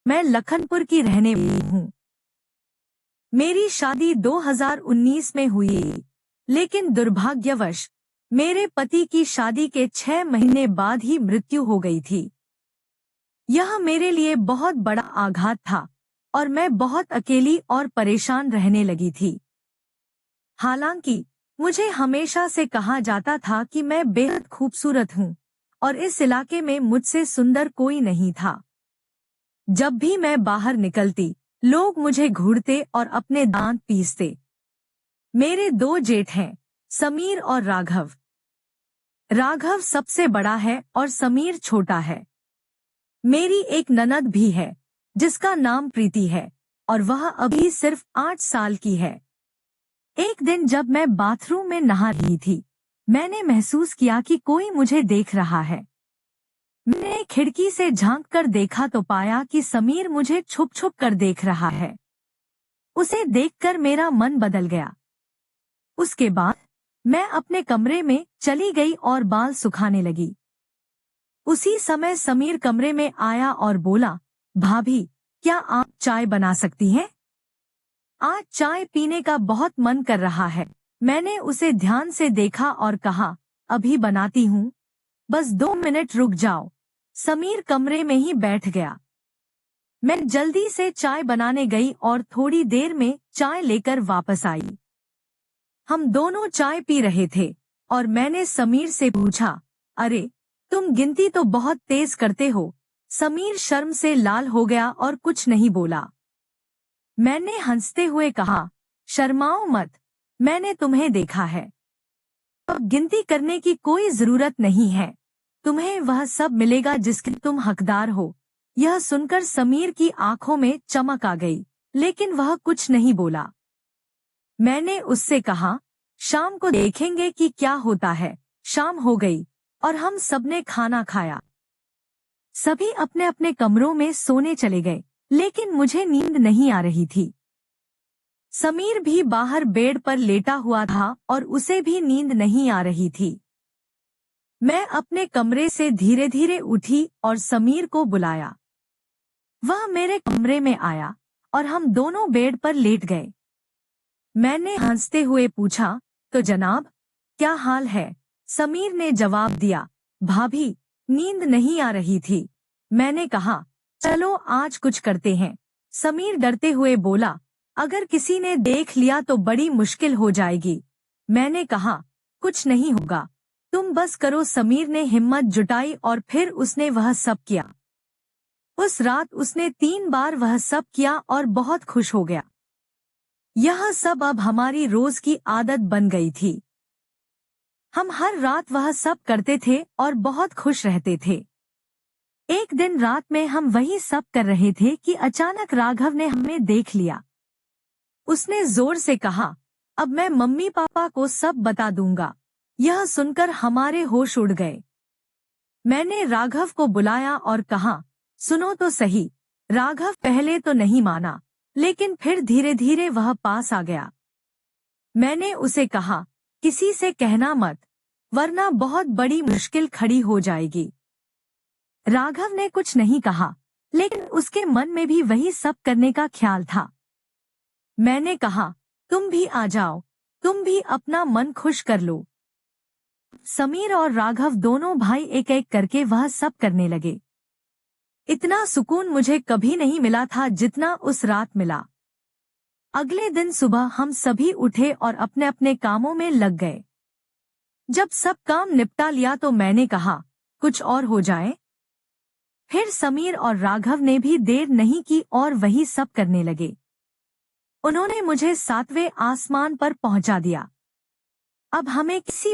मैं लखनपुर की रहने वाली हूँ। मेरी शादी 2019 में हुई, लेकिन दुर्भाग्यवश मेरे पति की शादी के 6 महीने बाद ही मृत्यु हो गई थी। यह मेरे लिए बहुत बड़ा आघात था और मैं बहुत अकेली और परेशान रहने लगी थी। हालांकि मुझे हमेशा से कहा जाता था कि मैं बेहद खूबसूरत हूँ और इस इलाके में मुझसे सुंदर कोई नहीं था। जब भी मैं बाहर निकलती, लोग मुझे घूरते और अपने दांत पीसते। मेरे 2 जेठ हैं, समीर और राघव। राघव सबसे बड़ा है और समीर छोटा है। मेरी एक ननद भी है, जिसका नाम प्रीति है और वह अभी सिर्फ 8 साल की है। एक दिन जब मैं बाथरूम में नहा रही थी, मैंने महसूस किया कि कोई मुझे देख रहा है। मैंने खिड़की से झांक कर देखा तो पाया कि समीर मुझे छुप छुप कर देख रहा है। उसे देखकर मेरा मन बदल गया। उसके बाद मैं अपने कमरे में चली गई और बाल सुखाने लगी। उसी समय समीर कमरे में आया और बोला, भाभी, क्या आप चाय बना सकती हैं? आज चाय पीने का बहुत मन कर रहा है। मैंने उसे ध्यान से देखा और कहा, अभी बनाती हूँ, बस 2 मिनट रुक जाओ। समीर कमरे में ही बैठ गया। मैं जल्दी से चाय बनाने गई और थोड़ी देर में चाय लेकर वापस आई। हम दोनों चाय पी रहे थे और मैंने समीर से पूछा, अरे, तुम गिनती तो बहुत तेज करते हो। समीर शर्म से लाल हो गया और कुछ नहीं बोला। मैंने हंसते हुए कहा, शर्माओ मत, मैंने तुम्हें देखा है। अब गिनती करने की कोई जरूरत नहीं है, तुम्हें वह सब मिलेगा जिसके तुम हकदार हो। यह सुनकर समीर की आंखों में चमक आ गई, लेकिन वह कुछ नहीं बोला। मैंने उससे कहा, शाम को देखेंगे कि क्या होता है। शाम हो गई और हम सबने खाना खाया। सभी अपने अपने कमरों में सोने चले गए, लेकिन मुझे नींद नहीं आ रही थी। समीर भी बाहर बेड पर लेटा हुआ था और उसे भी नींद नहीं आ रही थी। मैं अपने कमरे से धीरे धीरे उठी और समीर को बुलाया। वह मेरे कमरे में आया और हम दोनों बेड पर लेट गए। मैंने हंसते हुए पूछा, तो जनाब, क्या हाल है? समीर ने जवाब दिया, भाभी, नींद नहीं आ रही थी। मैंने कहा, चलो आज कुछ करते हैं। समीर डरते हुए बोला, अगर किसी ने देख लिया तो बड़ी मुश्किल हो जाएगी। मैंने कहा, कुछ नहीं होगा, तुम बस करो। समीर ने हिम्मत जुटाई और फिर उसने वह सब किया। उस रात उसने 3 बार वह सब किया और बहुत खुश हो गया। यह सब अब हमारी रोज की आदत बन गई थी। हम हर रात वह सब करते थे और बहुत खुश रहते थे। एक दिन रात में हम वही सब कर रहे थे कि अचानक राघव ने हमें देख लिया। उसने जोर से कहा, अब मैं मम्मी पापा को सब बता दूंगा। यह सुनकर हमारे होश उड़ गए। मैंने राघव को बुलाया और कहा, सुनो तो सही। राघव पहले तो नहीं माना, लेकिन फिर धीरे धीरे वह पास आ गया। मैंने उसे कहा, किसी से कहना मत, वरना बहुत बड़ी मुश्किल खड़ी हो जाएगी। राघव ने कुछ नहीं कहा, लेकिन उसके मन में भी वही सब करने का ख्याल था। मैंने कहा, तुम भी आ जाओ, तुम भी अपना मन खुश कर लो। समीर और राघव दोनों भाई एक एक करके वह सब करने लगे। इतना सुकून मुझे कभी नहीं मिला था जितना उस रात मिला। अगले दिन सुबह हम सभी उठे और अपने अपने कामों में लग गए। जब सब काम निपटा लिया तो मैंने कहा, कुछ और हो जाए। फिर समीर और राघव ने भी देर नहीं की और वही सब करने लगे। उन्होंने मुझे 7वें आसमान पर पहुंचा दिया। अब हमें किसी